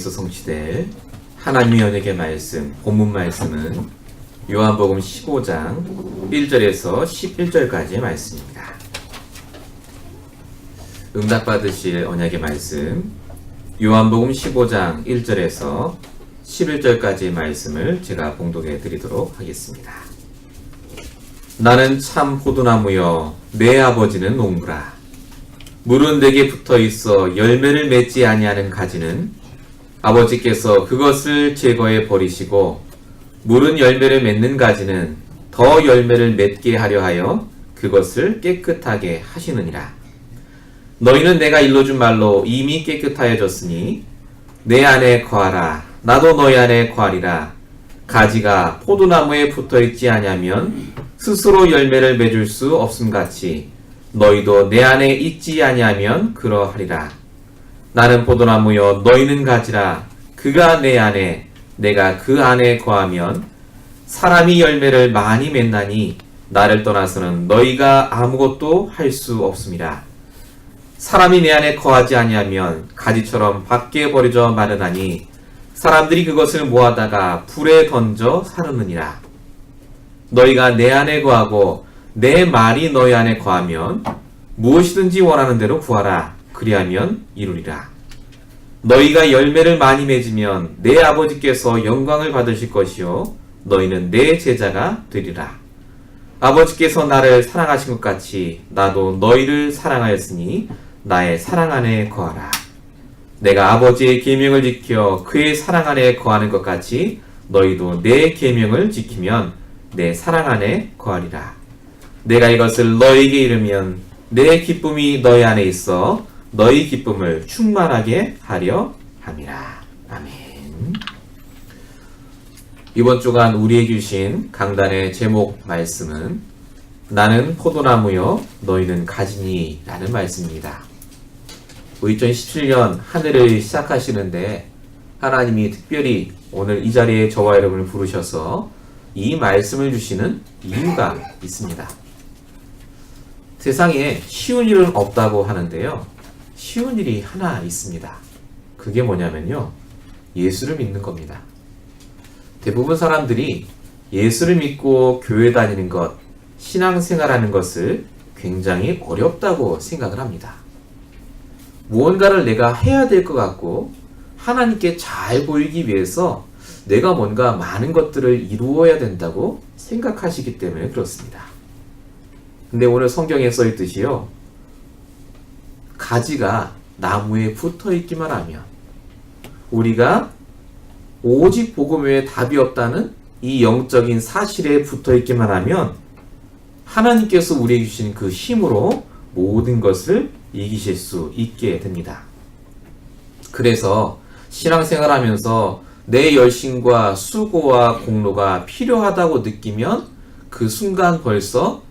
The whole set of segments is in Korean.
에서 성취될 하나님의 언약의 말씀, 본문 말씀은 요한복음 15장 1절에서 11절까지의 말씀입니다. 응답받으실 언약의 말씀, 요한복음 15장 1절에서 11절까지의 말씀을 제가 봉독해 드리도록 하겠습니다. 나는 참 포도나무여, 내 아버지는 농부라. 물은 내게 붙어 있어 열매를 맺지 아니하는 가지는 아버지께서 그것을 제거해 버리시고, 물은 열매를 맺는 가지는 더 열매를 맺게 하려 하여 그것을 깨끗하게 하시느니라. 너희는 내가 일러준 말로 이미 깨끗하여졌으니 내 안에 거하라. 나도 너희 안에 거하리라. 가지가 포도나무에 붙어 있지 아니하면 스스로 열매를 맺을 수 없음같이 너희도 내 안에 있지 아니하면 그러하리라. 나는 포도나무여, 너희는 가지라. 그가 내 안에, 내가 그 안에 거하면 사람이 열매를 많이 맺나니 나를 떠나서는 너희가 아무것도 할 수 없음이라. 사람이 내 안에 거하지 아니하면 가지처럼 밖에 버려져 마르나니 사람들이 그것을 모아다가 불에 던져 사르느니라. 너희가 내 안에 거하고 내 말이 너희 안에 거하면 무엇이든지 원하는 대로 구하라. 그리하면 이루리라. 너희가 열매를 많이 맺으면 내 아버지께서 영광을 받으실 것이요 너희는 내 제자가 되리라. 아버지께서 나를 사랑하신 것 같이 나도 너희를 사랑하였으니 나의 사랑 안에 거하라. 내가 아버지의 계명을 지켜 그의 사랑 안에 거하는 것 같이 너희도 내 계명을 지키면 내 사랑 안에 거하리라. 내가 이것을 너희에게 이르면 내 기쁨이 너희 안에 있어 너희 기쁨을 충만하게 하려 함이라. 아멘. 이번 주간 우리에게 주신 강단의 제목 말씀은 나는 포도나무요 너희는 가지니 라는 말씀입니다. 2017년 한 해를 시작하시는데 하나님이 특별히 오늘 이 자리에 저와 여러분을 부르셔서 이 말씀을 주시는 이유가 있습니다. 세상에 쉬운 일은 없다고 하는데요, 쉬운 일이 하나 있습니다. 그게 뭐냐면요, 예수를 믿는 겁니다. 대부분 사람들이 예수를 믿고 교회 다니는 것, 신앙생활하는 것을 굉장히 어렵다고 생각을 합니다. 무언가를 내가 해야 될 것 같고 하나님께 잘 보이기 위해서 내가 뭔가 많은 것들을 이루어야 된다고 생각하시기 때문에 그렇습니다. 근데 오늘 성경에 써 있듯이요, 가지가 나무에 붙어 있기만 하면, 우리가 오직 복음 외에 답이 없다는 이 영적인 사실에 붙어 있기만 하면 하나님께서 우리에게 주신 그 힘으로 모든 것을 이기실 수 있게 됩니다. 그래서 신앙생활하면서 내 열심과 수고와 공로가 필요하다고 느끼면 그 순간 벌써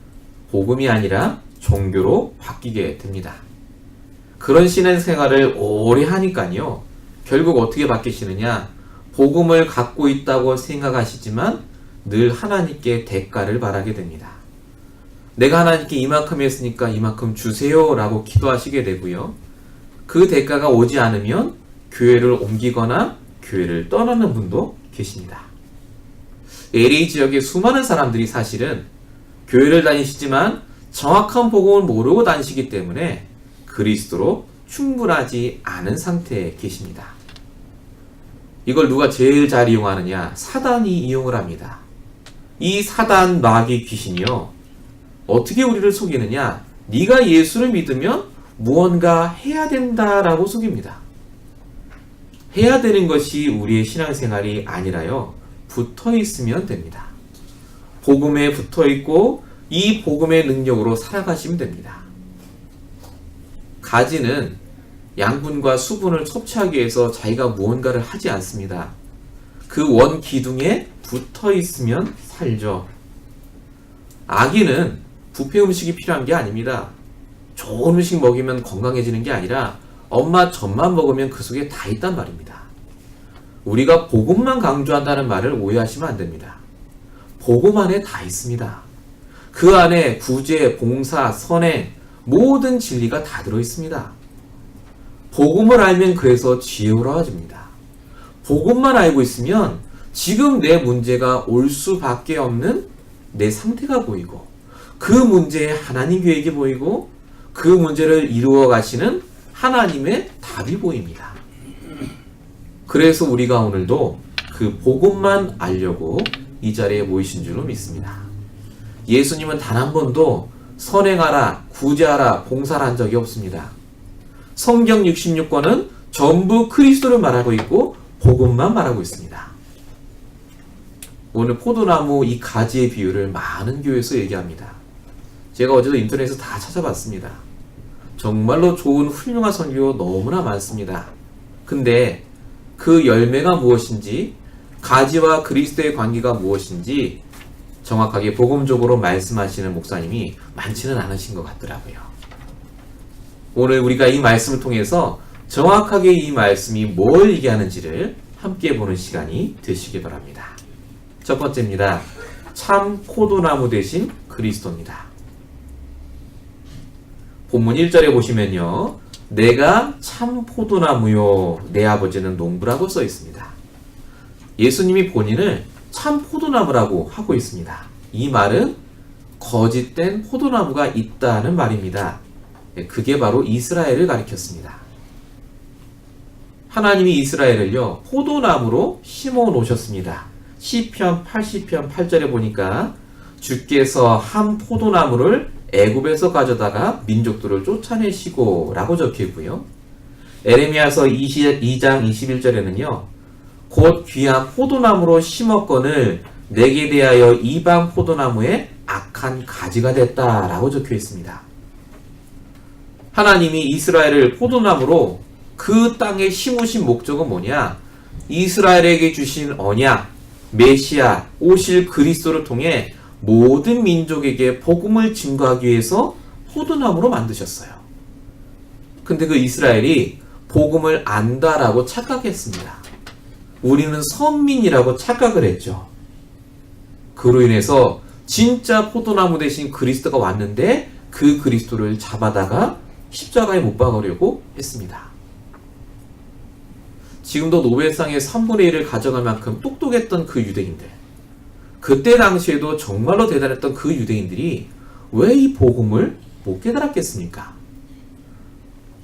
복음이 아니라 종교로 바뀌게 됩니다. 그런 신앙생활을 오래 하니까요, 결국 어떻게 바뀌시느냐, 복음을 갖고 있다고 생각하시지만 늘 하나님께 대가를 바라게 됩니다. 내가 하나님께 이만큼 했으니까 이만큼 주세요 라고 기도하시게 되고요, 그 대가가 오지 않으면 교회를 옮기거나 교회를 떠나는 분도 계십니다. LA 지역의 수많은 사람들이 사실은 교회를 다니시지만 정확한 복음을 모르고 다니시기 때문에 그리스도로 충분하지 않은 상태에 계십니다. 이걸 누가 제일 잘 이용하느냐? 사단이 이용을 합니다. 이 사단 마귀 귀신이요, 어떻게 우리를 속이느냐? 네가 예수를 믿으면 무언가 해야 된다라고 속입니다. 해야 되는 것이 우리의 신앙생활이 아니라요, 붙어 있으면 됩니다. 복음에 붙어 있고 이 복음의 능력으로 살아가시면 됩니다. 가지는 양분과 수분을 섭취하기 위해서 자기가 무언가를 하지 않습니다. 그 원 기둥에 붙어 있으면 살죠. 아기는 부패 음식이 필요한 게 아닙니다. 좋은 음식 먹이면 건강해지는 게 아니라 엄마 젖만 먹으면 그 속에 다 있단 말입니다. 우리가 복음만 강조한다는 말을 오해하시면 안 됩니다. 복음 안에 다 있습니다. 그 안에 구제, 봉사, 선행, 모든 진리가 다 들어 있습니다. 복음을 알면 그래서 지혜로워집니다. 복음만 알고 있으면 지금 내 문제가 올 수밖에 없는 내 상태가 보이고, 그 문제에 하나님 계획이 보이고, 그 문제를 이루어 가시는 하나님의 답이 보입니다. 그래서 우리가 오늘도 그 복음만 알려고 이 자리에 모이신 줄로 믿습니다. 예수님은 단 한 번도 선행하라, 구제하라, 봉사를 한 적이 없습니다. 성경 66권은 전부 그리스도를 말하고 있고 복음만 말하고 있습니다. 오늘 포도나무 이 가지의 비유를 많은 교회에서 얘기합니다. 제가 어제도 인터넷에서 다 찾아봤습니다. 정말로 좋은 훌륭한 설교 너무나 많습니다. 근데 그 열매가 무엇인지, 가지와 그리스도의 관계가 무엇인지 정확하게 복음적으로 말씀하시는 목사님이 많지는 않으신 것 같더라고요. 오늘 우리가 이 말씀을 통해서 정확하게 이 말씀이 뭘 얘기하는지를 함께 보는 시간이 되시기 바랍니다. 첫 번째입니다. 참 포도나무 대신 그리스도입니다. 본문 1절에 보시면요, 내가 참 포도나무요 내 아버지는 농부라고 써 있습니다. 예수님이 본인을 참 포도나무라고 하고 있습니다. 이 말은 거짓된 포도나무가 있다는 말입니다. 그게 바로 이스라엘을 가리켰습니다. 하나님이 이스라엘을요 포도나무로 심어 놓으셨습니다. 시편 80편 8절에 보니까 주께서 한 포도나무를 애굽에서 가져다가 민족들을 쫓아내시고 라고 적혀있고요. 에레미야서 22장 21절에는요 곧 귀한 포도나무로 심었거늘 내게 대하여 이방 포도나무에 악한 가지가 됐다 라고 적혀있습니다. 하나님이 이스라엘을 포도나무로 그 땅에 심으신 목적은 뭐냐? 이스라엘에게 주신 언약, 메시아, 오실 그리스도를 통해 모든 민족에게 복음을 증거하기 위해서 포도나무로 만드셨어요. 근데 그 이스라엘이 복음을 안다라고 착각했습니다. 우리는 선민이라고 착각을 했죠. 그로 인해서 진짜 포도나무 대신 그리스도가 왔는데 그 그리스도를 잡아다가 십자가에 못 박으려고 했습니다. 지금도 노벨상의 3분의 1을 가져갈 만큼 똑똑했던 그 유대인들, 그때 당시에도 정말로 대단했던 그 유대인들이 왜 이 복음을 못 깨달았겠습니까?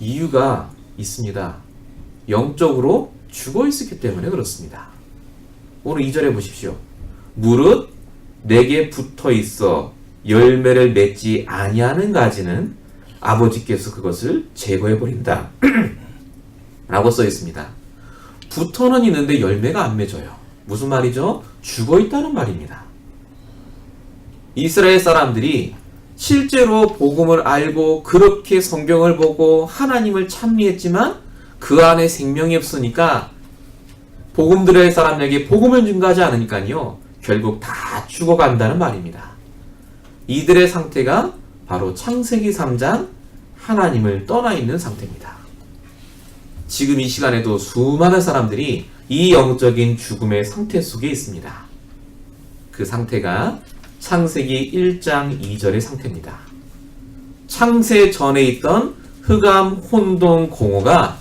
이유가 있습니다. 영적으로 죽어 있었기 때문에 그렇습니다. 오늘 2절에 보십시오. 무릇 내게 붙어 있어 열매를 맺지 아니하는 가지는 아버지께서 그것을 제거해 버린다 라고 써 있습니다. 붙어는 있는데 열매가 안 맺어요. 무슨 말이죠? 죽어 있다는 말입니다. 이스라엘 사람들이 실제로 복음을 알고 그렇게 성경을 보고 하나님을 찬미했지만 그 안에 생명이 없으니까 복음 들을 사람에게 복음을 증거하지 않으니까요 결국 다 죽어간다는 말입니다. 이들의 상태가 바로 창세기 3장 하나님을 떠나 있는 상태입니다. 지금 이 시간에도 수많은 사람들이 이 영적인 죽음의 상태 속에 있습니다. 그 상태가 창세기 1장 2절의 상태입니다. 창세 전에 있던 흑암, 혼돈, 공허가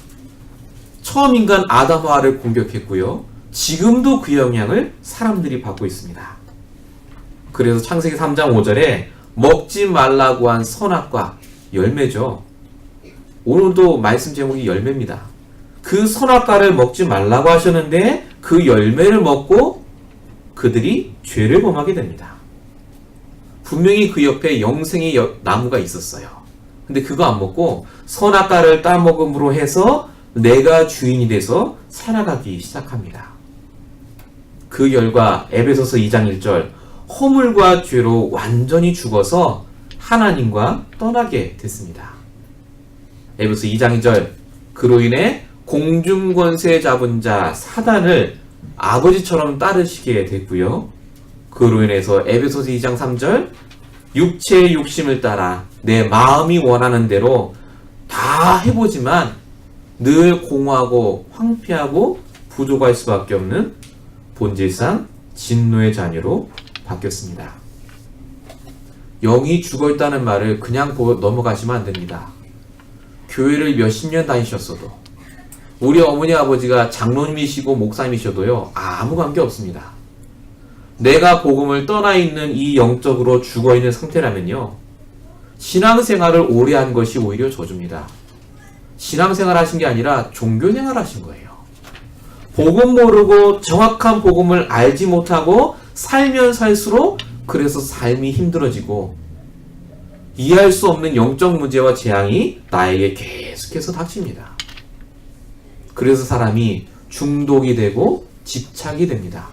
처음 인간 아담과를 공격했고요. 지금도 그 영향을 사람들이 받고 있습니다. 그래서 창세기 3장 5절에 먹지 말라고 한 선악과 열매죠. 오늘도 말씀 제목이 열매입니다. 그 선악과를 먹지 말라고 하셨는데 그 열매를 먹고 그들이 죄를 범하게 됩니다. 분명히 그 옆에 영생의 나무가 있었어요. 근데 그거 안 먹고 선악과를 따먹음으로 해서 내가 주인이 돼서 살아가기 시작합니다. 그 결과 에베소서 2장 1절 허물과 죄로 완전히 죽어서 하나님과 떠나게 됐습니다. 에베소서 2장 2절 그로 인해 공중권세 잡은 자 사단을 아버지처럼 따르시게 됐고요. 그로 인해서 에베소서 2장 3절 육체의 욕심을 따라 내 마음이 원하는 대로 다 해보지만 늘 공허하고 황폐하고 부족할 수밖에 없는 본질상 진노의 자녀로 바뀌었습니다. 영이 죽어있다는 말을 그냥 넘어가시면 안 됩니다. 교회를 몇십 년 다니셨어도 우리 어머니 아버지가 장로님이시고 목사님이셔도요, 아무 관계 없습니다. 내가 복음을 떠나 있는 이 영적으로 죽어 있는 상태라면요, 신앙생활을 오래 한 것이 오히려 저주입니다. 신앙생활 하신 게 아니라 종교생활 하신 거예요. 복음 모르고 정확한 복음을 알지 못하고 살면 살수록 그래서 삶이 힘들어지고 이해할 수 없는 영적 문제와 재앙이 나에게 계속해서 닥칩니다. 그래서 사람이 중독이 되고 집착이 됩니다.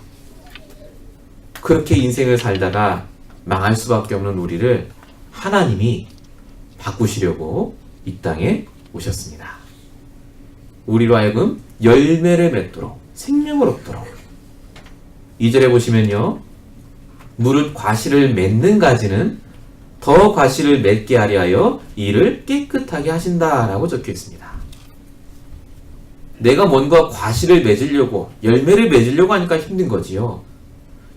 그렇게 인생을 살다가 망할 수밖에 없는 우리를 하나님이 바꾸시려고 이 땅에 오셨습니다. 우리로 하여금 열매를 맺도록, 생명을 얻도록. 2절에 보시면요, 무릇 과실을 맺는 가지는 더 과실을 맺게 하려 하여 이를 깨끗하게 하신다라고 적혀 있습니다. 내가 뭔가 과실을 맺으려고, 열매를 맺으려고 하니까 힘든 거지요.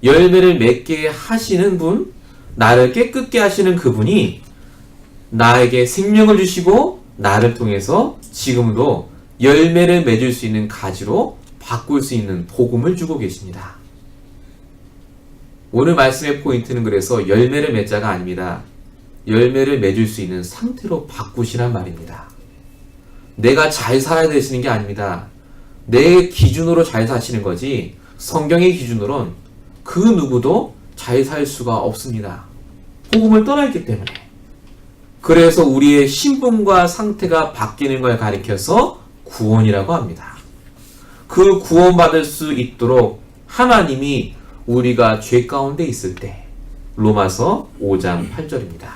열매를 맺게 하시는 분, 나를 깨끗게 하시는 그분이 나에게 생명을 주시고 나를 통해서 지금도 열매를 맺을 수 있는 가지로 바꿀 수 있는 복음을 주고 계십니다. 오늘 말씀의 포인트는 그래서 열매를 맺자가 아닙니다. 열매를 맺을 수 있는 상태로 바꾸시란 말입니다. 내가 잘 살아야 되시는 게 아닙니다. 내 기준으로 잘 사시는 거지 성경의 기준으로는 그 누구도 잘 살 수가 없습니다. 복음을 떠나있기 때문에. 그래서 우리의 신분과 상태가 바뀌는 걸 가리켜서 구원이라고 합니다. 그 구원받을 수 있도록 하나님이 우리가 죄 가운데 있을 때, 로마서 5장 8절입니다.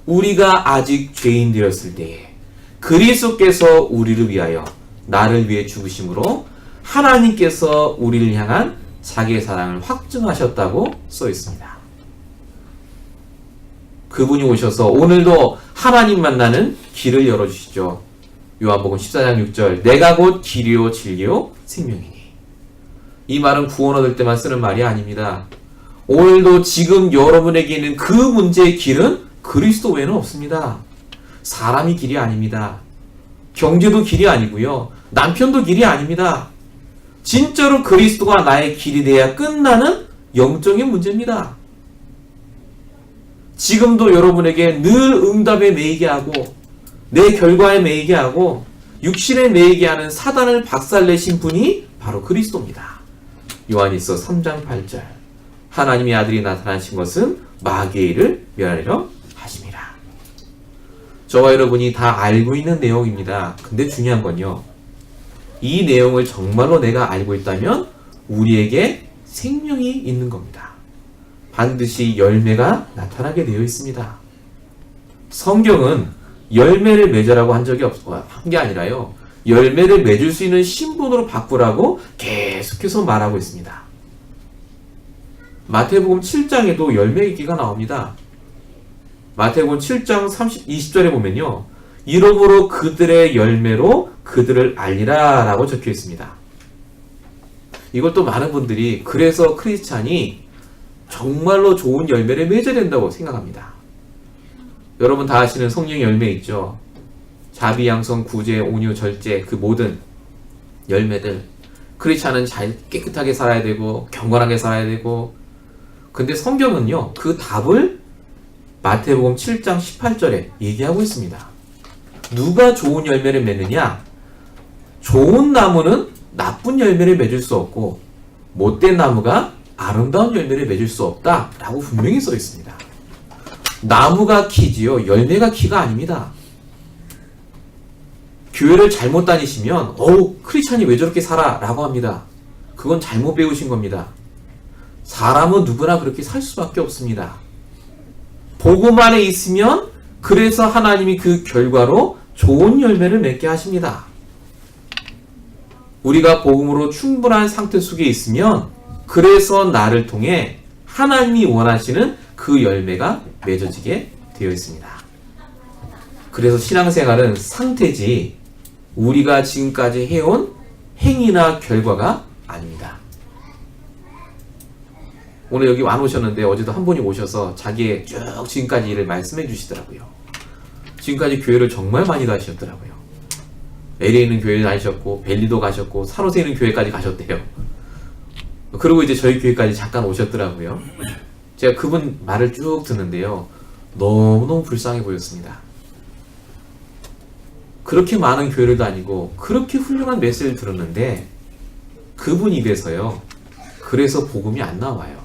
우리가 아직 죄인되었을 때에 그리스도께서 우리를 위하여 나를 위해 죽으심으로 하나님께서 우리를 향한 자기의 사랑을 확증하셨다고 써 있습니다. 그분이 오셔서 오늘도 하나님 만나는 길을 열어주시죠. 요한복음 14장 6절, 내가 곧 길이요 진리요 생명이니. 이 말은 구원 얻을 때만 쓰는 말이 아닙니다. 오늘도 지금 여러분에게 있는 그 문제의 길은 그리스도 외에는 없습니다. 사람이 길이 아닙니다. 경제도 길이 아니고요. 남편도 길이 아닙니다. 진짜로 그리스도가 나의 길이 돼야 끝나는 영적인 문제입니다. 지금도 여러분에게 늘 응답에 매이게 하고 내 결과에 매이게 하고 육신에 매이게 하는 사단을 박살내신 분이 바로 그리스도입니다. 요한일서 3장 8절, 하나님의 아들이 나타나신 것은 마귀의 일을 멸하려 하심이라. 저와 여러분이 다 알고 있는 내용입니다. 근데 중요한 건요, 이 내용을 정말로 내가 알고 있다면 우리에게 생명이 있는 겁니다. 반드시 열매가 나타나게 되어 있습니다. 성경은 열매를 맺으라고 한 적이 한 게 아니라요, 열매를 맺을 수 있는 신분으로 바꾸라고 계속해서 말하고 있습니다. 마태복음 7장에도 열매 있기가 나옵니다. 마태복음 7장 20절에 보면요, 이러므로 그들의 열매로 그들을 알리라 라고 적혀 있습니다. 이것도 많은 분들이 그래서 크리스찬이 정말로 좋은 열매를 맺어야 된다고 생각합니다. 여러분 다 아시는 성령의 열매 있죠. 자비, 양성, 구제, 온유, 절제, 그 모든 열매들. 크리스찬은 잘 깨끗하게 살아야 되고 경건하게 살아야 되고, 근데 성경은요 그 답을 마태복음 7장 18절에 얘기하고 있습니다. 누가 좋은 열매를 맺느냐? 좋은 나무는 나쁜 열매를 맺을 수 없고 못된 나무가 아름다운 열매를 맺을 수 없다 라고 분명히 써 있습니다. 나무가 키지요, 열매가 키가 아닙니다. 교회를 잘못 다니시면 크리스찬이 왜 저렇게 살아? 라고 합니다. 그건 잘못 배우신 겁니다. 사람은 누구나 그렇게 살 수밖에 없습니다. 복음 안에 있으면 그래서 하나님이 그 결과로 좋은 열매를 맺게 하십니다. 우리가 복음으로 충분한 상태 속에 있으면 그래서 나를 통해 하나님이 원하시는 그 열매가 맺어지게 되어 있습니다. 그래서 신앙생활은 상태지 우리가 지금까지 해온 행위나 결과가 아닙니다. 오늘 여기 안 오셨는데 어제도 한 분이 오셔서 자기의 쭉 지금까지 일을 말씀해 주시더라고요. 지금까지 교회를 정말 많이 다니셨더라고요. LA에 있는 교회 다니셨고 벨리도 가셨고 산호세에 있는 교회까지 가셨대요. 그리고 이제 저희 교회까지 잠깐 오셨더라고요. 제가 그분 말을 쭉 듣는데요. 너무너무 불쌍해 보였습니다. 그렇게 많은 교회를 다니고 그렇게 훌륭한 메시지를 들었는데 그분 입에서요. 그래서 복음이 안 나와요.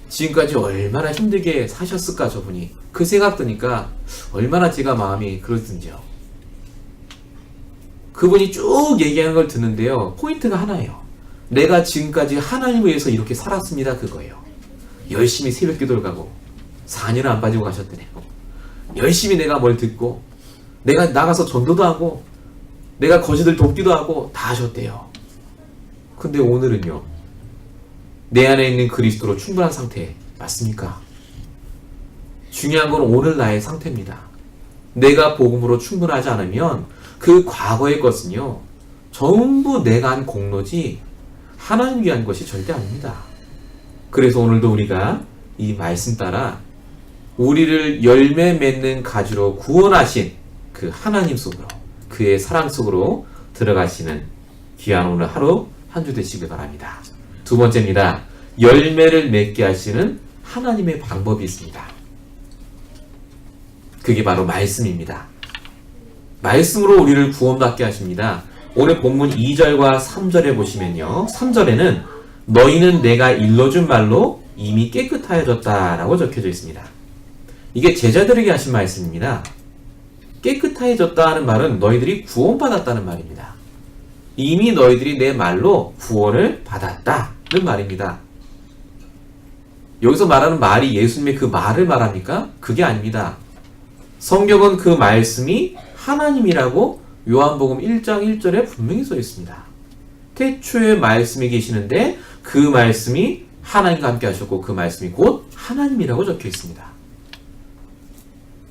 지금까지 얼마나 힘들게 사셨을까 저분이. 그 생각 드니까 얼마나 제가 마음이 그러든지요. 그분이 쭉 얘기하는 걸 듣는데요. 포인트가 하나예요. 내가 지금까지 하나님을 위해서 이렇게 살았습니다. 그거예요. 열심히 새벽 기도를 가고 4년을 안 빠지고 가셨더래요. 열심히 내가 뭘 듣고 내가 나가서 전도도 하고 내가 거지들 돕기도 하고 다 하셨대요. 근데 오늘은요. 내 안에 있는 그리스도로 충분한 상태 맞습니까? 중요한 건 오늘 나의 상태입니다. 내가 복음으로 충분하지 않으면 그 과거의 것은요. 전부 내가 한 공로지 하나님 위한 것이 절대 아닙니다. 그래서 오늘도 우리가 이 말씀 따라 우리를 열매 맺는 가지로 구원하신 그 하나님 속으로 그의 사랑 속으로 들어가시는 귀한 오늘 하루 한 주 되시길 바랍니다. 두 번째입니다. 열매를 맺게 하시는 하나님의 방법이 있습니다. 그게 바로 말씀입니다. 말씀으로 우리를 구원받게 하십니다. 오늘 본문 2절과 3절에 보시면요. 3절에는 너희는 내가 일러준 말로 이미 깨끗하여졌다 라고 적혀져 있습니다. 이게 제자들에게 하신 말씀입니다. 깨끗해졌다 하는 말은 너희들이 구원받았다는 말입니다. 이미 너희들이 내 말로 구원을 받았다는 말입니다. 여기서 말하는 말이 예수님의 그 말을 말합니까? 그게 아닙니다. 성경은 그 말씀이 하나님이라고 요한복음 1장 1절에 분명히 써 있습니다. 태초에 말씀이 계시는데 그 말씀이 하나님과 함께 하셨고 그 말씀이 곧 하나님이라고 적혀 있습니다.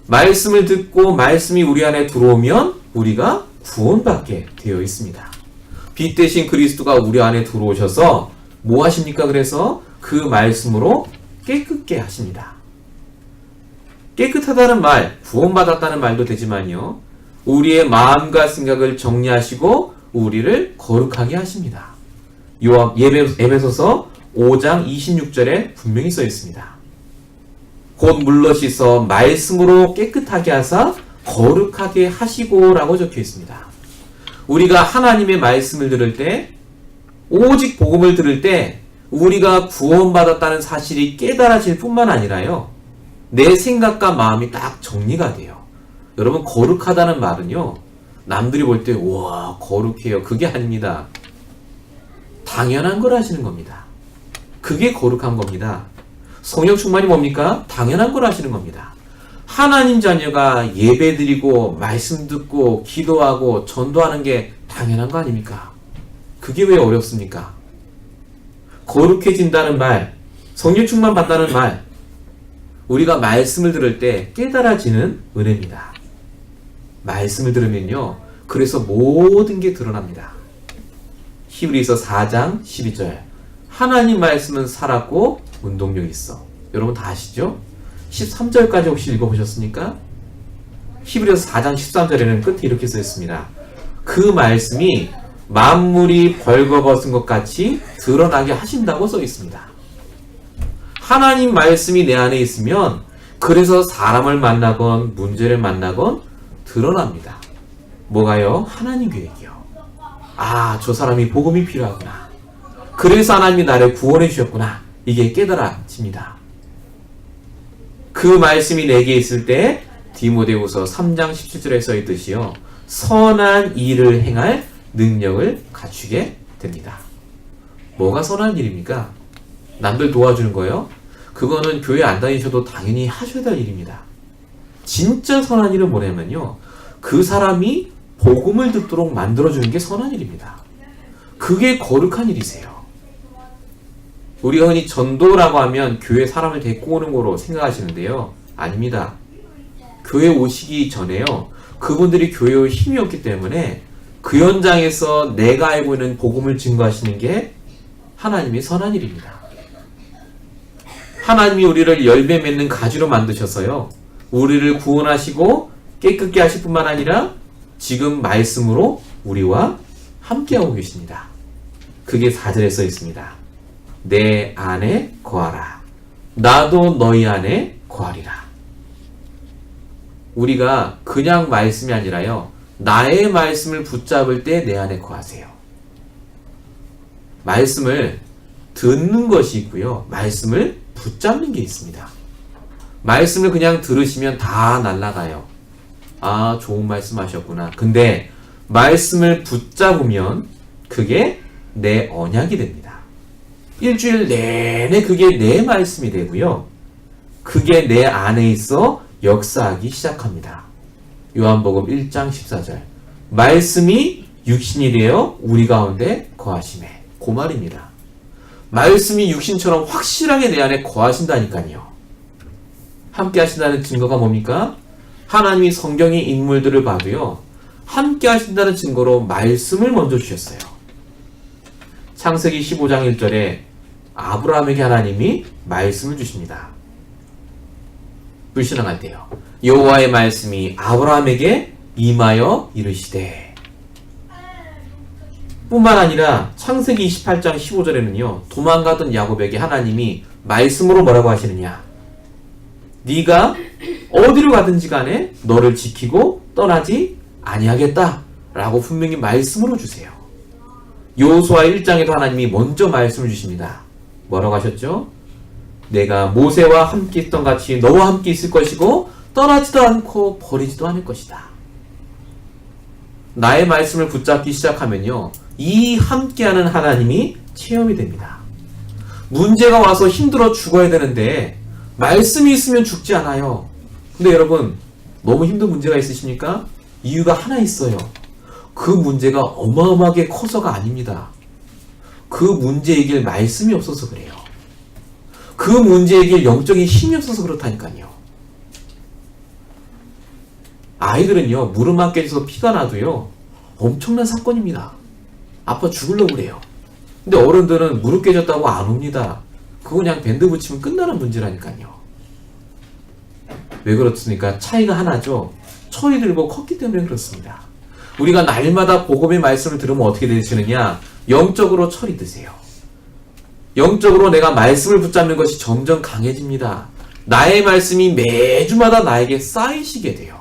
말씀을 듣고 말씀이 우리 안에 들어오면 우리가 구원받게 되어 있습니다. 빛 대신 그리스도가 우리 안에 들어오셔서 뭐 하십니까? 그래서 그 말씀으로 깨끗게 하십니다. 깨끗하다는 말, 구원받았다는 말도 되지만요. 우리의 마음과 생각을 정리하시고 우리를 거룩하게 하십니다. 에베소서 5장 26절에 분명히 써 있습니다. 곧 물러 씻어 말씀으로 깨끗하게 하사 거룩하게 하시고 라고 적혀 있습니다. 우리가 하나님의 말씀을 들을 때 오직 복음을 들을 때 우리가 구원받았다는 사실이 깨달아질 뿐만 아니라요. 내 생각과 마음이 딱 정리가 돼요. 여러분 거룩하다는 말은요. 남들이 볼 때 우와 거룩해요. 그게 아닙니다. 당연한 걸 하시는 겁니다. 그게 거룩한 겁니다. 성령 충만이 뭡니까? 당연한 걸 하시는 겁니다. 하나님 자녀가 예배드리고 말씀 듣고 기도하고 전도하는 게 당연한 거 아닙니까? 그게 왜 어렵습니까? 거룩해진다는 말, 성령 충만 받다는 말, 우리가 말씀을 들을 때 깨달아지는 은혜입니다. 말씀을 들으면요. 그래서 모든 게 드러납니다. 히브리서 4장 12절 하나님 말씀은 살았고 운동력이 있어. 여러분 다 아시죠? 13절까지 혹시 읽어보셨습니까? 히브리서 4장 13절에는 끝에 이렇게 써있습니다. 그 말씀이 만물이 벌거벗은 것 같이 드러나게 하신다고 써있습니다. 하나님 말씀이 내 안에 있으면 그래서 사람을 만나건 문제를 만나건 드러납니다. 뭐가요? 하나님 계획이요. 아, 저 사람이 복음이 필요하구나. 그래서 하나님이 나를 구원해 주셨구나. 이게 깨달아집니다. 그 말씀이 내게 있을 때 디모데후서 3장 17절에 써있듯이요. 선한 일을 행할 능력을 갖추게 됩니다. 뭐가 선한 일입니까? 남들 도와주는 거요? 그거는 교회 안 다니셔도 당연히 하셔야 될 일입니다. 진짜 선한 일은 뭐냐면요. 그 사람이 복음을 듣도록 만들어주는 게 선한 일입니다. 그게 거룩한 일이세요. 우리가 흔히 전도라고 하면 교회 사람을 데리고 오는 거로 생각하시는데요. 아닙니다. 교회 오시기 전에요. 그분들이 교회의 힘이 없기 때문에 그 현장에서 내가 알고 있는 복음을 증거하시는 게 하나님의 선한 일입니다. 하나님이 우리를 열매 맺는 가지로 만드셔서요. 우리를 구원하시고 깨끗게 하실 뿐만 아니라 지금 말씀으로 우리와 함께하고 계십니다. 그게 4절에 써 있습니다. 내 안에 거하라. 나도 너희 안에 거하리라. 우리가 그냥 말씀이 아니라요, 나의 말씀을 붙잡을 때 내 안에 거하세요. 말씀을 듣는 것이 있고요, 말씀을 붙잡는 게 있습니다. 말씀을 그냥 들으시면 다 날아가요. 아, 좋은 말씀 하셨구나. 근데 말씀을 붙잡으면 그게 내 언약이 됩니다. 일주일 내내 그게 내 말씀이 되고요, 그게 내 안에 있어 역사하기 시작합니다. 요한복음 1장 14절. 말씀이 육신이 되어 우리 가운데 거하시매. 그 말입니다. 말씀이 육신처럼 확실하게 내 안에 거하신다니까요. 함께 하신다는 증거가 뭡니까? 하나님이 성경의 인물들을 봐도요, 함께 하신다는 증거로 말씀을 먼저 주셨어요. 창세기 15장 1절에 아브라함에게 하나님이 말씀을 주십니다. 불신앙할 때요, 여호와의 말씀이 아브라함에게 임하여 이르시되. 뿐만 아니라 창세기 28장 15절에는요, 도망가던 야곱에게 하나님이 말씀으로 뭐라고 하시느냐? 네가 어디로 가든지 간에 너를 지키고 떠나지 아니하겠다 라고 분명히 말씀으로 주세요. 여호수아 1장에도 하나님이 먼저 말씀을 주십니다. 뭐라고 하셨죠? 내가 모세와 함께 있던 같이 너와 함께 있을 것이고 떠나지도 않고 버리지도 않을 것이다. 나의 말씀을 붙잡기 시작하면요, 이 함께하는 하나님이 체험이 됩니다. 문제가 와서 힘들어 죽어야 되는데 말씀이 있으면 죽지 않아요. 근데 여러분, 너무 힘든 문제가 있으십니까? 이유가 하나 있어요. 그 문제가 어마어마하게 커서가 아닙니다. 그 문제 이길 말씀이 없어서 그래요. 그 문제 이길 영적인 힘이 없어서 그렇다니까요. 아이들은요, 무릎만 깨져서 피가 나도요, 엄청난 사건입니다. 아파 죽으려고 그래요. 근데 어른들은 무릎 깨졌다고 안 옵니다. 그거 그냥 밴드 붙이면 끝나는 문제라니까요. 왜 그렇습니까? 차이가 하나죠. 철이 들고 컸기 때문에 그렇습니다. 우리가 날마다 복음의 말씀을 들으면 어떻게 되시느냐? 영적으로 철이 드세요. 영적으로 내가 말씀을 붙잡는 것이 점점 강해집니다. 나의 말씀이 매주마다 나에게 쌓이시게 돼요.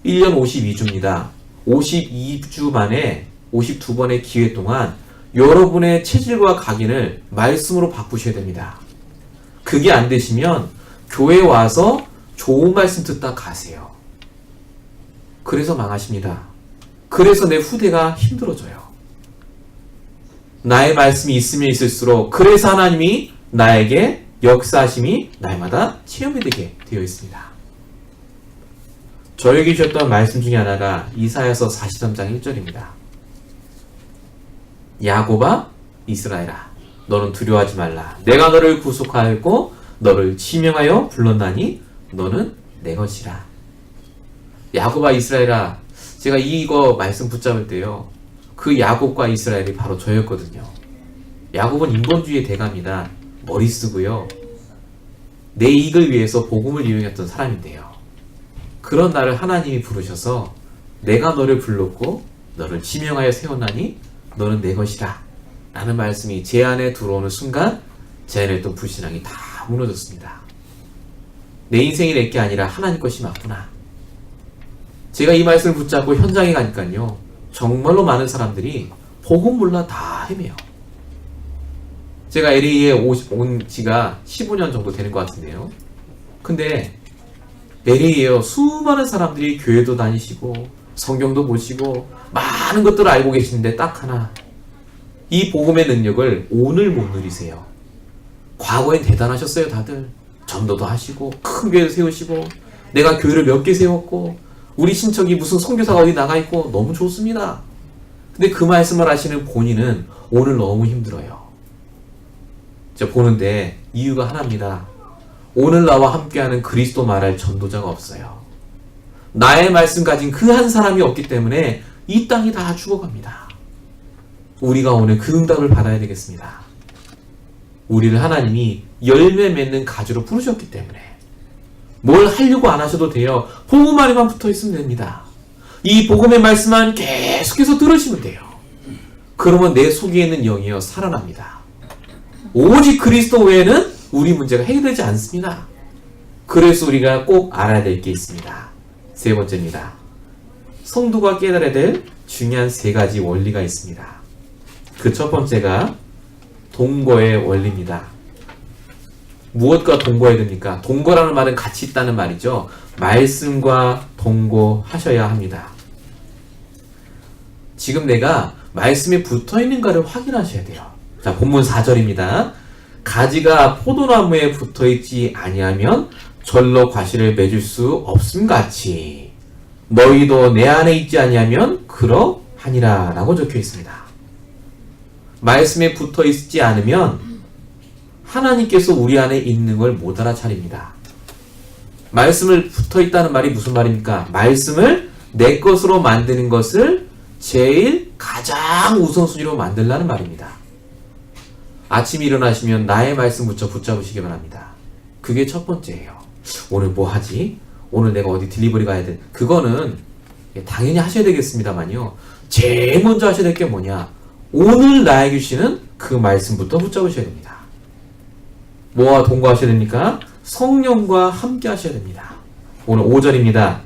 1년 52주입니다. 52주 만에 52번의 기회 동안 여러분의 체질과 각인을 말씀으로 바꾸셔야 됩니다. 그게 안 되시면 교회 와서 좋은 말씀 듣다 가세요. 그래서 망하십니다. 그래서 내 후대가 힘들어져요. 나의 말씀이 있으면 있을수록 그래서 하나님이 나에게 역사하심이 날마다 체험이 되게 되어 있습니다. 저에게 주셨던 말씀 중에 하나가 이사야서 43장 1절입니다. 야곱아 이스라엘아 너는 두려워하지 말라. 내가 너를 구속하였고 너를 지명하여 불렀나니 너는 내 것이라. 야곱아 이스라엘아, 제가 이거 말씀 붙잡을 때요, 그 야곱과 이스라엘이 바로 저였거든요. 야곱은 인본주의의 대가입니다. 머리 쓰고요, 내 이익을 위해서 복음을 이용했던 사람인데요, 그런 나를 하나님이 부르셔서 내가 너를 불렀고 너를 지명하여 세웠나니 너는 내 것이라 라는 말씀이 제 안에 들어오는 순간 제 안에 있던 불신앙이 다 무너졌습니다. 내 인생이 내게 아니라 하나님 것이 맞구나. 제가 이 말씀을 붙잡고 현장에 가니까요, 정말로 많은 사람들이 복음 몰라 다 헤매요. 제가 LA에 온 지가 15년 정도 되는 것 같은데요, 근데 LA에요, 수많은 사람들이 교회도 다니시고 성경도 보시고 많은 것들을 알고 계시는데 딱 하나, 이 복음의 능력을 오늘 못 누리세요. 과거엔 대단하셨어요. 다들 전도도 하시고 큰 교회도 세우시고 내가 교회를 몇 개 세웠고 우리 친척이 무슨 선교사가 어디 나가 있고 너무 좋습니다. 근데 그 말씀을 하시는 본인은 오늘 너무 힘들어요. 저 보는데 이유가 하나입니다. 오늘 나와 함께하는 그리스도 말할 전도자가 없어요. 나의 말씀 가진 그 한 사람이 없기 때문에 이 땅이 다 죽어갑니다. 우리가 오늘 그 응답을 받아야 되겠습니다. 우리를 하나님이 열매 맺는 가지로 부르셨기 때문에 뭘 하려고 안 하셔도 돼요. 복음 안에만 붙어 있으면 됩니다. 이 복음의 말씀만 계속해서 들으시면 돼요. 그러면 내 속에 있는 영이요 살아납니다. 오직 그리스도 외에는 우리 문제가 해결되지 않습니다. 그래서 우리가 꼭 알아야 될 게 있습니다. 세 번째입니다. 성도가 깨달아야 될 중요한 세 가지 원리가 있습니다. 그 첫 번째가 동거의 원리입니다. 무엇과 동거해야 됩니까? 동거라는 말은 같이 있다는 말이죠. 말씀과 동거하셔야 합니다. 지금 내가 말씀에 붙어 있는가를 확인하셔야 돼요. 자, 본문 4절입니다. 가지가 포도나무에 붙어 있지 아니하면 절로 과실을 맺을 수 없음 같이 너희도 내 안에 있지 아니하면 그러하니라 라고 적혀 있습니다. 말씀에 붙어 있지 않으면 하나님께서 우리 안에 있는 걸 못 알아차립니다. 말씀을 붙어 있다는 말이 무슨 말입니까? 말씀을 내 것으로 만드는 것을 제일 가장 우선순위로 만들라는 말입니다. 아침에 일어나시면 나의 말씀 붙잡으시기 바랍니다. 그게 첫 번째예요. 오늘 뭐 하지? 오늘 내가 어디 딜리버리 가야 돼? 그거는 당연히 하셔야 되겠습니다만요. 제일 먼저 하셔야 될 게 뭐냐? 오늘 나에게 주시는 그 말씀부터 붙잡으셔야 됩니다. 뭐와 동거하셔야 됩니까? 성령과 함께 하셔야 됩니다. 오늘 5절입니다.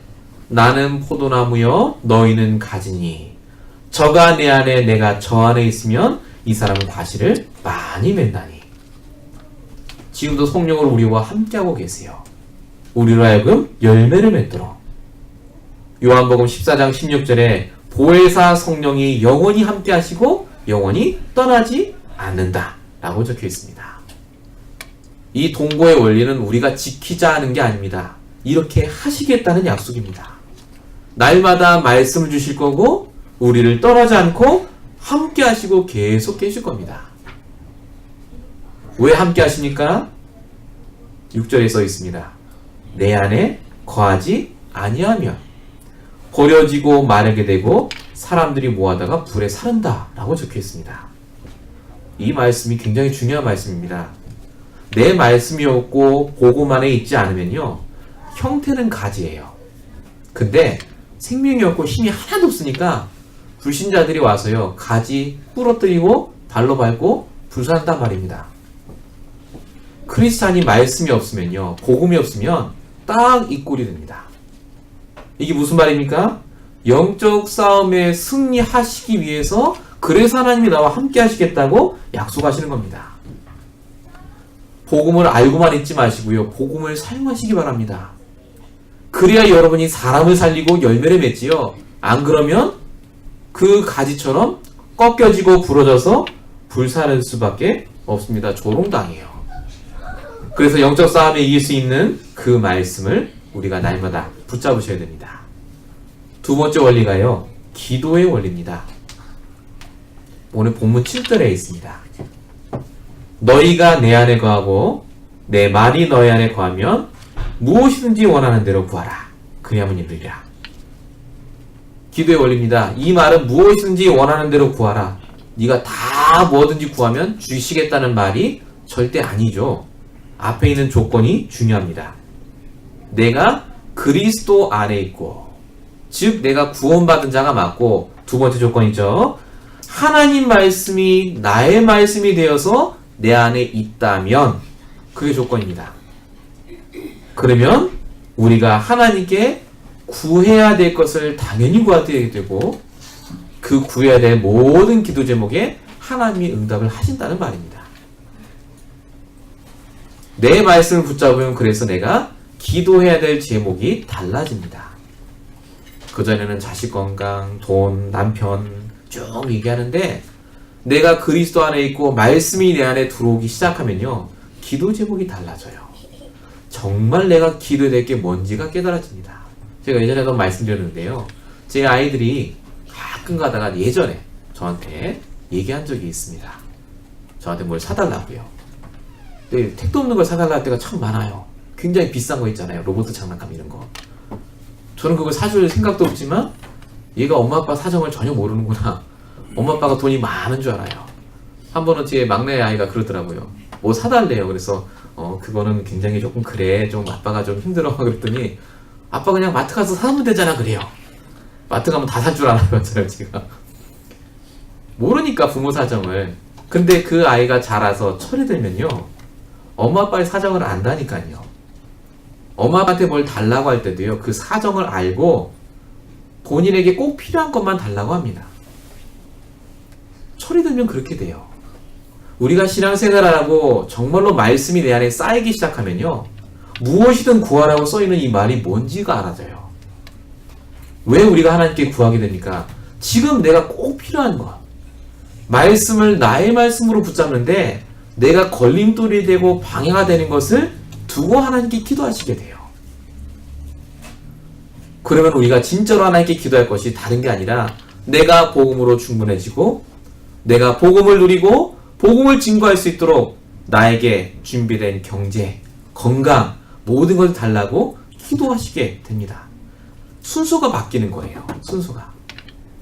나는 포도나무여 너희는 가지니 저가 내 안에 내가 저 안에 있으면 이 사람은 과실을 많이 맺나니. 지금도 성령으로 우리와 함께하고 계세요. 우리로 하여금 열매를 맺도록. 요한복음 14장 16절에 보혜사 성령이 영원히 함께하시고 영원히 떠나지 않는다 라고 적혀 있습니다. 이 동거의 원리는 우리가 지키자 하는 게 아닙니다. 이렇게 하시겠다는 약속입니다. 날마다 말씀을 주실 거고 우리를 떠나지 않고 함께 하시고 계속 계실 겁니다. 왜 함께 하십니까? 6절에 써 있습니다. 내 안에 거하지 아니하면 버려지고 마르게 되고 사람들이 모아다가 불에 사른다 라고 적혀 있습니다. 이 말씀이 굉장히 중요한 말씀입니다. 내 말씀이 없고 복음 안에 있지 않으면요, 형태는 가지예요. 근데 생명이 없고 힘이 하나도 없으니까 불신자들이 와서요 가지 부러뜨리고 발로 밟고 불살한단 말입니다. 크리스찬이 말씀이 없으면요, 복음이 없으면 딱 이 꼴이 됩니다. 이게 무슨 말입니까? 영적 싸움에 승리하시기 위해서 그래서 하나님이 나와 함께 하시겠다고 약속하시는 겁니다. 복음을 알고만 있지 마시고요, 복음을 사용하시기 바랍니다. 그래야 여러분이 사람을 살리고 열매를 맺지요. 안 그러면 그 가지처럼 꺾여지고 부러져서 불사를 수밖에 없습니다. 조롱당해요. 그래서 영적 싸움에 이길 수 있는 그 말씀을 우리가 날마다 붙잡으셔야 됩니다. 두 번째 원리가요, 기도의 원리입니다. 오늘 본문 7절에 있습니다. 너희가 내 안에 거하고 내 말이 너희 안에 거하면 무엇이든지 원하는 대로 구하라. 그리하면 이루리라. 기도의 원리입니다. 이 말은 무엇이든지 원하는 대로 구하라. 네가 다 뭐든지 구하면 주시겠다는 말이 절대 아니죠. 앞에 있는 조건이 중요합니다. 내가 그리스도 안에 있고, 즉 내가 구원받은 자가 맞고, 두 번째 조건이죠. 하나님 말씀이 나의 말씀이 되어서 내 안에 있다면 그게 조건입니다. 그러면 우리가 하나님께 구해야 될 것을 당연히 구하게 되고, 그 구해야 될 모든 기도 제목에 하나님이 응답을 하신다는 말입니다. 내 말씀을 붙잡으면 그래서 내가 기도해야 될 제목이 달라집니다. 그전에는 자식 건강, 돈, 남편 쭉 얘기하는데 내가 그리스도 안에 있고 말씀이 내 안에 들어오기 시작하면요, 기도 제목이 달라져요. 정말 내가 기도해야 될 게 뭔지가 깨달아집니다. 제가 예전에도 말씀드렸는데요, 제 아이들이 가끔 가다가 예전에 저한테 얘기한 적이 있습니다. 저한테 뭘 사달라고요. 근데 택도 없는 걸 사달라 할 때가 참 많아요. 굉장히 비싼 거 있잖아요, 로봇 장난감 이런 거. 저는 그걸 사줄 생각도 없지만 얘가 엄마 아빠 사정을 전혀 모르는구나, 엄마 아빠가 돈이 많은 줄 알아요. 한 번은 제 막내 아이가 그러더라고요. 뭐 사달래요. 그래서 그거는 굉장히 조금 그래, 좀 아빠가 좀 힘들어 그랬더니 아빠 그냥 마트 가서 사면 되잖아 그래요. 마트 가면 다 살 줄 알아요, 제가. 모르니까 부모 사정을. 근데 그 아이가 자라서 철이 들면요, 엄마 아빠의 사정을 안다니까요. 엄마 아빠한테 뭘 달라고 할 때도요, 그 사정을 알고 본인에게 꼭 필요한 것만 달라고 합니다. 철이 들면 그렇게 돼요. 우리가 신앙생활하고 정말로 말씀이 내 안에 쌓이기 시작하면요, 무엇이든 구하라고 써있는 이 말이 뭔지가 알아져요. 왜 우리가 하나님께 구하게 됩니까? 지금 내가 꼭 필요한 것, 말씀을 나의 말씀으로 붙잡는데 내가 걸림돌이 되고 방해가 되는 것을 두고 하나님께 기도하시게 돼요. 그러면 우리가 진짜로 하나님께 기도할 것이 다른 게 아니라 내가 복음으로 충분해지고 내가 복음을 누리고 복음을 증거할 수 있도록 나에게 준비된 경제, 건강, 모든 것을 달라고 기도하시게 됩니다. 순서가 바뀌는 거예요. 순서가.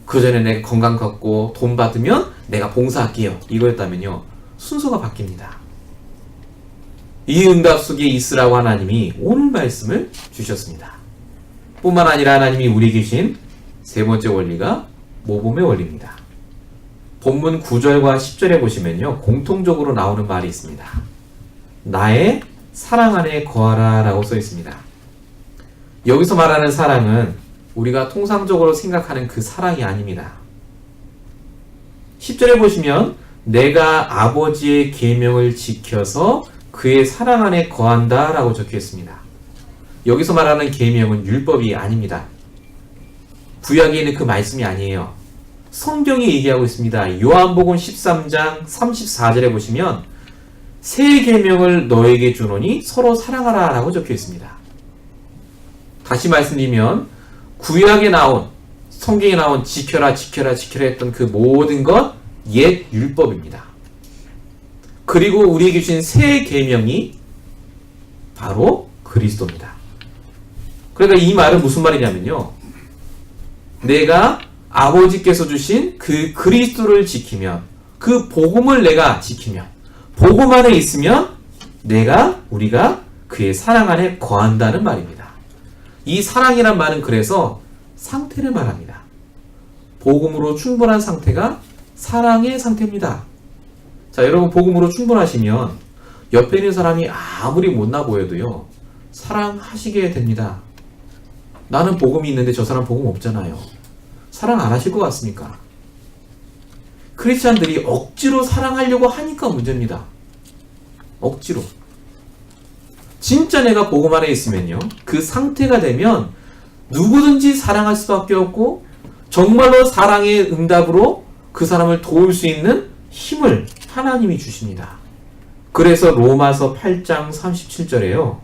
그 전에 내가 건강 갖고 돈 받으면 내가 봉사할게요, 이거였다면요, 순서가 바뀝니다. 이 응답 속에 있으라고 하나님이 오늘 말씀을 주셨습니다. 뿐만 아니라 하나님이 우리에게 주신 세 번째 원리가 모범의 원리입니다. 본문 9절과 10절에 보시면요, 공통적으로 나오는 말이 있습니다. 나의 사랑 안에 거하라 라고 써 있습니다. 여기서 말하는 사랑은 우리가 통상적으로 생각하는 그 사랑이 아닙니다. 10절에 보시면 내가 아버지의 계명을 지켜서 그의 사랑 안에 거한다 라고 적혀 있습니다. 여기서 말하는 계명은 율법이 아닙니다. 구약에 있는 그 말씀이 아니에요. 성경이 얘기하고 있습니다. 요한복음 13장 34절에 보시면 새 계명을 너에게 주노니 서로 사랑하라 라고 적혀 있습니다. 다시 말씀드리면 구약에 나온, 성경에 나온 지켜라 지켜라 지켜라 했던 그 모든 것 옛 율법입니다. 그리고 우리에게 주신 새 계명이 바로 그리스도입니다. 그러니까 이 말은 무슨 말이냐면요, 내가 아버지께서 주신 그 그리스도를 지키면, 그 복음을 내가 지키면, 복음 안에 있으면 우리가 그의 사랑 안에 거한다는 말입니다. 이 사랑이란 말은 그래서 상태를 말합니다. 복음으로 충분한 상태가 사랑의 상태입니다. 자, 여러분, 복음으로 충분하시면 옆에 있는 사람이 아무리 못나 보여도요, 사랑하시게 됩니다. 나는 복음이 있는데 저 사람 복음 없잖아요. 사랑 안 하실 것 같습니까? 크리스찬들이 억지로 사랑하려고 하니까 문제입니다. 억지로. 진짜 내가 복음 안에 있으면요, 그 상태가 되면 누구든지 사랑할 수밖에 없고 정말로 사랑의 응답으로 그 사람을 도울 수 있는 힘을 하나님이 주십니다. 그래서 로마서 8장 37절에요.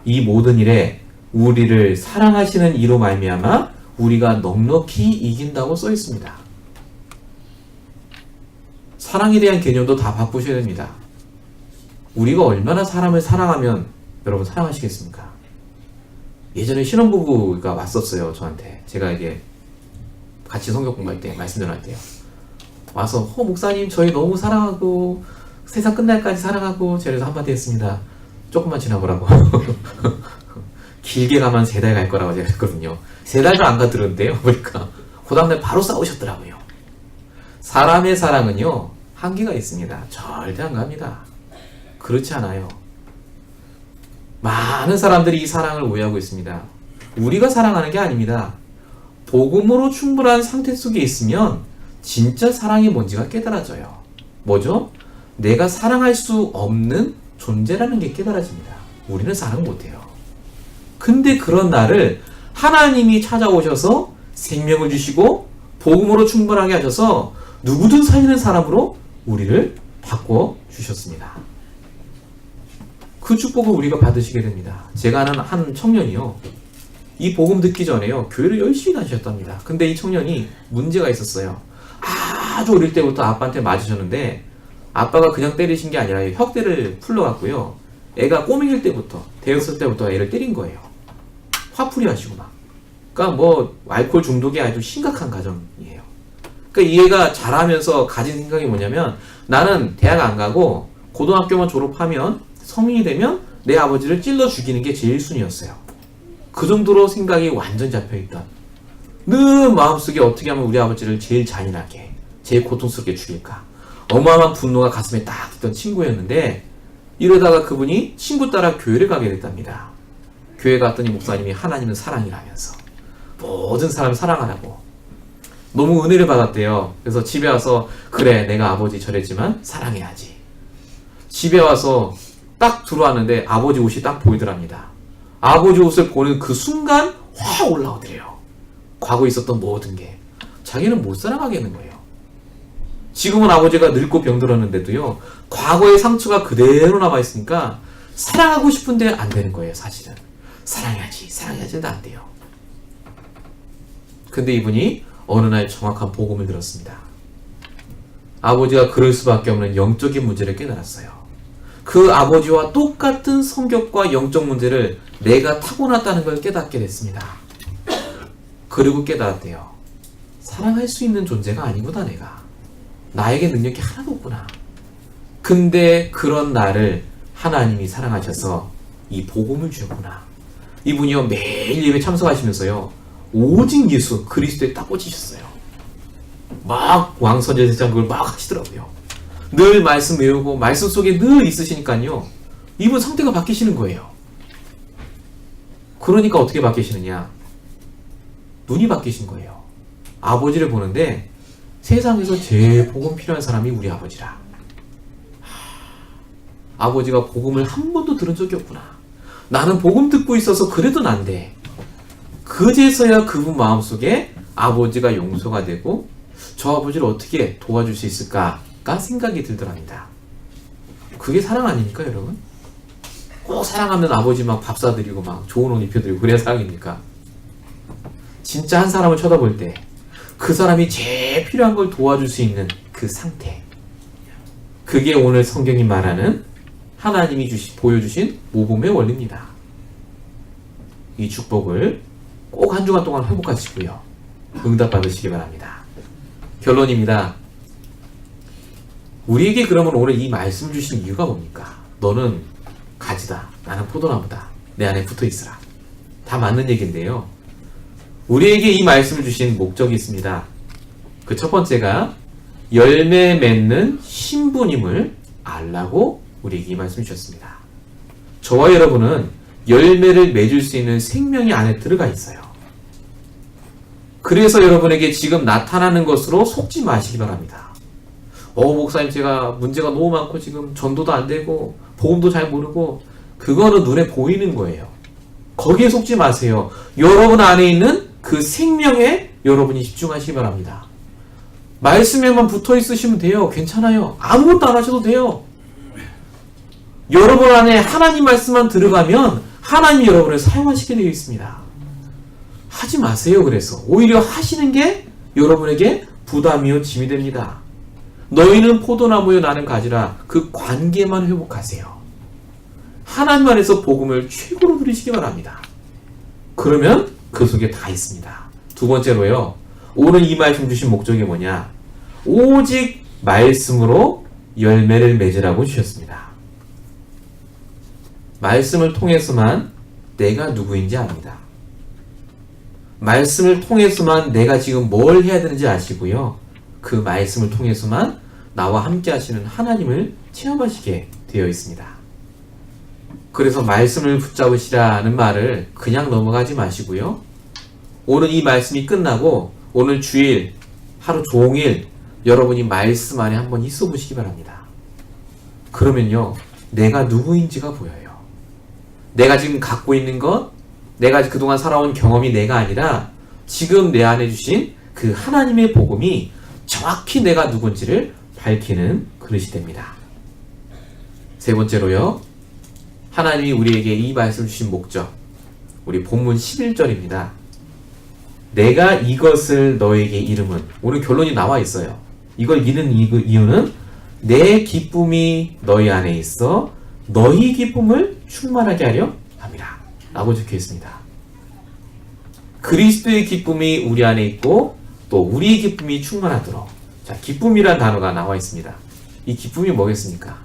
이 모든 일에 우리를 사랑하시는 이로 말미암아 우리가 넉넉히 이긴다고 써 있습니다. 사랑에 대한 개념도 다 바꾸셔야 됩니다. 우리가 얼마나 사람을 사랑하면 여러분 사랑하시겠습니까? 예전에 신혼부부가 왔었어요, 저한테. 제가 이게 같이 성경 공부할 때, 말씀 전할 때요. 와서, 목사님, 저희 너무 사랑하고, 세상 끝날까지 사랑하고, 제가 한마디 했습니다. 조금만 지나보라고. 길게 가면 3달 갈 거라고 제가 했거든요. 3달도 안 가더런데요, 보니까. 그 다음날 바로 싸우셨더라고요. 사람의 사랑은요, 한계가 있습니다. 절대 안 갑니다. 그렇지 않아요. 많은 사람들이 이 사랑을 오해하고 있습니다. 우리가 사랑하는 게 아닙니다. 복음으로 충분한 상태 속에 있으면 진짜 사랑이 뭔지가 깨달아져요. 뭐죠? 내가 사랑할 수 없는 존재라는 게 깨달아집니다. 우리는 사랑 못해요. 근데 그런 나를 하나님이 찾아오셔서 생명을 주시고 복음으로 충분하게 하셔서 누구든 살리는 사람으로 우리를 바꿔 주셨습니다. 그 축복을 우리가 받으시게 됩니다. 제가 아는 한 청년이요, 이 복음 듣기 전에요, 교회를 열심히 다니셨답니다. 근데 이 청년이 문제가 있었어요. 아주 어릴 때부터 아빠한테 맞으셨는데 아빠가 그냥 때리신 게 아니라 혁대를 풀러갔고요, 애가 꼬맹일 때부터, 대학생 때부터 애를 때린 거예요. 화풀이 하시고 막. 그러니까 뭐 알코올 중독이 아주 심각한 가정이에요. 그러니까 이 애가 자라면서 가진 생각이 뭐냐면, 나는 대학 안 가고 고등학교만 졸업하면 성인이 되면 내 아버지를 찔러 죽이는 게 제일 순위였어요. 그 정도로 생각이 완전 잡혀있던. 늘 마음속에 어떻게 하면 우리 아버지를 제일 잔인하게, 제일 고통스럽게 죽일까. 어마어마한 분노가 가슴에 딱 있던 친구였는데 이러다가 그분이 친구 따라 교회를 가게 됐답니다. 교회 갔더니 목사님이 하나님은 사랑이라면서 모든 사람 사랑하라고 너무 은혜를 받았대요. 그래서 집에 와서 그래 내가 아버지 저랬지만 사랑해야지. 집에 와서 딱 들어왔는데 아버지 옷이 딱 보이더랍니다. 아버지 옷을 보는 그 순간 확 올라오더래요. 과거에 있었던 모든 게. 자기는 못 살아가겠는 거예요. 지금은 아버지가 늙고 병들었는데도요. 과거의 상처가 그대로 남아있으니까 사랑하고 싶은데 안 되는 거예요. 사실은. 사랑해야지 해도 안 돼요. 근데 이분이 어느 날 정확한 복음을 들었습니다. 아버지가 그럴 수밖에 없는 영적인 문제를 깨달았어요. 그 아버지와 똑같은 성격과 영적 문제를 내가 타고났다는 걸 깨닫게 됐습니다. 그리고 깨달았대요. 사랑할 수 있는 존재가 아니구나 내가. 나에게 능력이 하나도 없구나. 근데 그런 나를 하나님이 사랑하셔서 이 복음을 주셨구나. 이분이요 매일 예배 참석하시면서요 오직 예수 그리스도에 딱 꽂히셨어요. 막 왕선제사장 그걸 막 하시더라고요. 늘 말씀 외우고 말씀 속에 늘 있으시니까요 이분 상태가 바뀌시는 거예요. 그러니까 어떻게 바뀌시느냐, 눈이 바뀌신 거예요. 아버지를 보는데 세상에서 제일 복음 필요한 사람이 우리 아버지라. 아버지가 복음을 한 번도 들은 적이 없구나. 나는 복음 듣고 있어서 그래도 난데. 그제서야 그분 마음속에 아버지가 용서가 되고 저 아버지를 어떻게 도와줄 수 있을까가 생각이 들더랍니다. 그게 사랑 아닙니까 여러분? 꼭 사랑하면 아버지 막 밥 사드리고 막 좋은 옷 입혀드리고 그래야 사랑입니까? 진짜 한 사람을 쳐다볼 때 그 사람이 제일 필요한 걸 도와줄 수 있는 그 상태, 그게 오늘 성경이 말하는 하나님이 보여주신 모범의 원리입니다. 이 축복을 꼭 한 주간 동안 회복하시고요 응답 받으시기 바랍니다. 결론입니다. 우리에게 그러면 오늘 이 말씀 주신 이유가 뭡니까? 너는 가지다, 나는 포도나무다, 내 안에 붙어있으라. 다 맞는 얘기인데요, 우리에게 이 말씀을 주신 목적이 있습니다. 그 첫 번째가 열매 맺는 신부님을 알라고 우리에게 이 말씀을 주셨습니다. 저와 여러분은 열매를 맺을 수 있는 생명이 안에 들어가 있어요. 그래서 여러분에게 지금 나타나는 것으로 속지 마시기 바랍니다. 목사님 제가 문제가 너무 많고 지금 전도도 안 되고 복음도 잘 모르고, 그거는 눈에 보이는 거예요. 거기에 속지 마세요. 여러분 안에 있는 그 생명에 여러분이 집중하시기 바랍니다. 말씀에만 붙어 있으시면 돼요. 괜찮아요. 아무것도 안 하셔도 돼요. 여러분 안에 하나님 말씀만 들어가면 하나님이 여러분을 사용하시게 되어 있습니다. 하지 마세요. 그래서 오히려 하시는 게 여러분에게 부담이요 짐이 됩니다. 너희는 포도나무여 나는 가지라. 그 관계만 회복하세요. 하나님 안에서 복음을 최고로 누리시기 바랍니다. 그러면 그 속에 다 있습니다. 두 번째로요, 오늘 이 말씀 주신 목적이 뭐냐, 오직 말씀으로 열매를 맺으라고 주셨습니다. 말씀을 통해서만 내가 누구인지 압니다. 말씀을 통해서만 내가 지금 뭘 해야 되는지 아시고요, 그 말씀을 통해서만 나와 함께 하시는 하나님을 체험하시게 되어 있습니다. 그래서 말씀을 붙잡으시라는 말을 그냥 넘어가지 마시고요, 오늘 이 말씀이 끝나고 오늘 주일 하루 종일 여러분이 말씀 안에 한번 있어 보시기 바랍니다. 그러면요 내가 누구인지가 보여요. 내가 지금 갖고 있는 것, 내가 그동안 살아온 경험이 내가 아니라 지금 내 안에 주신 그 하나님의 복음이 정확히 내가 누군지를 밝히는 그릇이 됩니다. 세 번째로요, 하나님이 우리에게 이 말씀을 주신 목적, 우리 본문 11절입니다. 내가 이것을 너에게 이름은, 오늘 결론이 나와 있어요. 이걸 믿는 이유는 내 기쁨이 너희 안에 있어 너희 기쁨을 충만하게 하려 함이라 라고 적혀 있습니다. 그리스도의 기쁨이 우리 안에 있고 또 우리의 기쁨이 충만하도록, 자, 기쁨이란 단어가 나와 있습니다. 이 기쁨이 뭐겠습니까?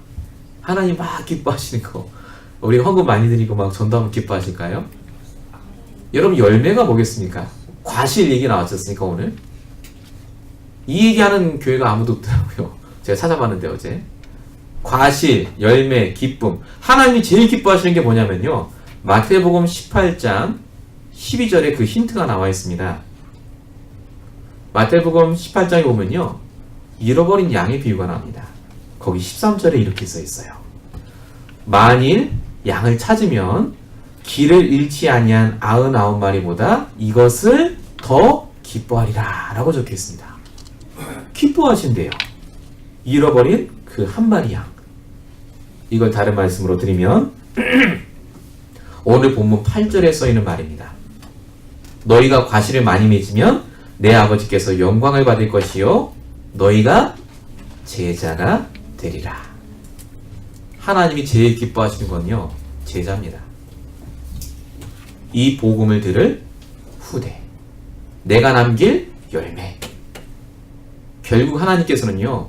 하나님 막 기뻐하시는 거, 우리가 헌금 많이 드리고 막 전도하면 기뻐하실까요? 여러분 열매가 뭐겠습니까? 과실 얘기 나왔었으니까 오늘 이 얘기하는 교회가 아무도 없더라고요. 제가 찾아봤는데 어제 과실, 열매, 기쁨. 하나님이 제일 기뻐하시는 게 뭐냐면요. 마태복음 18장 12절에 그 힌트가 나와 있습니다. 마태복음 18장에 보면요. 잃어버린 양의 비유가 나옵니다. 거기 13절에 이렇게 써 있어요. 만일 양을 찾으면 길을 잃지 아니한 99마리보다 이것을 더 기뻐하리라 라고 적혀 있습니다. 기뻐하신대요. 잃어버린 그 한 마리 양. 이걸 다른 말씀으로 드리면 오늘 본문 8절에 써 있는 말입니다. 너희가 과실을 많이 맺으면 내 아버지께서 영광을 받을 것이요 너희가 제자가 되리라. 하나님이 제일 기뻐하시는 건요 제자입니다. 이 복음을 들을 후대, 내가 남길 열매. 결국 하나님께서는요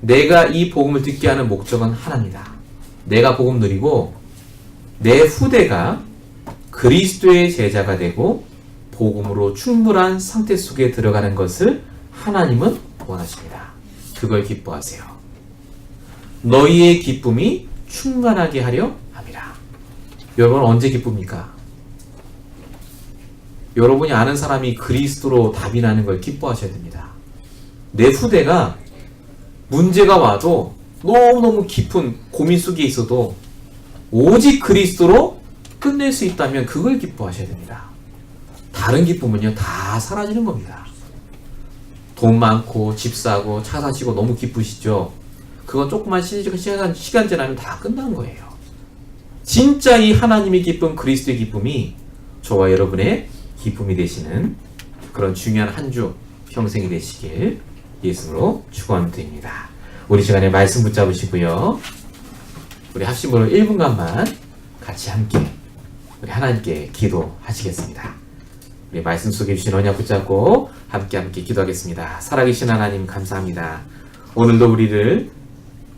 내가 이 복음을 듣게 하는 목적은 하나입니다. 내가 복음 누리고 내 후대가 그리스도의 제자가 되고 복음으로 충분한 상태 속에 들어가는 것을 하나님은 원하십니다. 그걸 기뻐하세요. 너희의 기쁨이 충만하게 하려 함이라. 여러분 언제 기쁩니까? 여러분이 아는 사람이 그리스도로 답이 나는 걸 기뻐하셔야 됩니다. 내 후대가 문제가 와도 너무너무 깊은 고민 속에 있어도 오직 그리스도로 끝낼 수 있다면 그걸 기뻐하셔야 됩니다. 다른 기쁨은요 다 사라지는 겁니다. 돈 많고 집 사고 차 사시고 너무 기쁘시죠? 그건 조금만 시간 지나면 다 끝난 거예요. 진짜 이 하나님의 기쁨, 그리스도의 기쁨이 저와 여러분의 기쁨이 되시는 그런 중요한 한 주 평생이 되시길 예수로 축원드립니다. 우리 시간에 말씀 붙잡으시고요. 우리 합심으로 1분간만 같이 함께 우리 하나님께 기도하시겠습니다. 우리 말씀 속에 주신 언약 붙잡고 함께 기도하겠습니다. 살아계신 하나님 감사합니다. 오늘도 우리를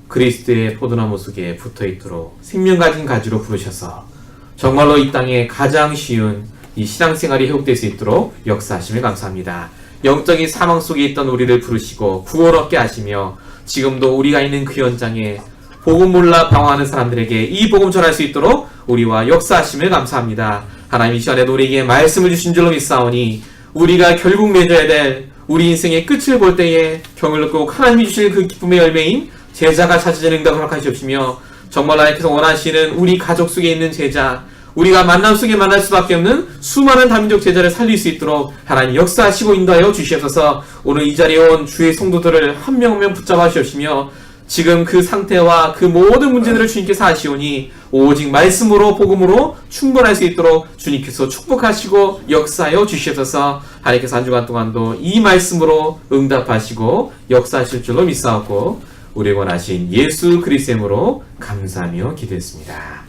그리스도의 포도나무 속에 붙어있도록 생명 가진 가지로 부르셔서 정말로 이 땅에 가장 쉬운 이 신앙생활이 회복될 수 있도록 역사하심을 감사합니다. 영적인 사망 속에 있던 우리를 부르시고 구원 얻게 하시며 지금도 우리가 있는 그 현장에 복음 몰라 방황하는 사람들에게 이 복음 전할 수 있도록 우리와 역사하심을 감사합니다. 하나님 이 시간에도 우리에게 말씀을 주신 줄로 믿사오니 우리가 결국 맺어야 될 우리 인생의 끝을 볼 때에 경을 느끼고 하나님이 주시는 그 기쁨의 열매인 제자가 찾아지는 응답을 허락하시옵시며 정말 하나님께서 원하시는 우리 가족 속에 있는 제자, 우리가 만남 속에 만날 수밖에 없는 수많은 다민족 제자를 살릴 수 있도록 하나님 역사하시고 인도하여 주시옵소서. 오늘 이 자리에 온 주의 성도들을 한 명 한 명 붙잡아 주시옵시며 지금 그 상태와 그 모든 문제들을 주님께서 아시오니 오직 말씀으로 복음으로 충분할 수 있도록 주님께서 축복하시고 역사하여 주시옵소서. 하나님께서 한 주간 동안도 이 말씀으로 응답하시고 역사하실 줄로 믿사옵고 우리 원하신 예수 그리스도의 이름으로 감사하며 기도했습니다.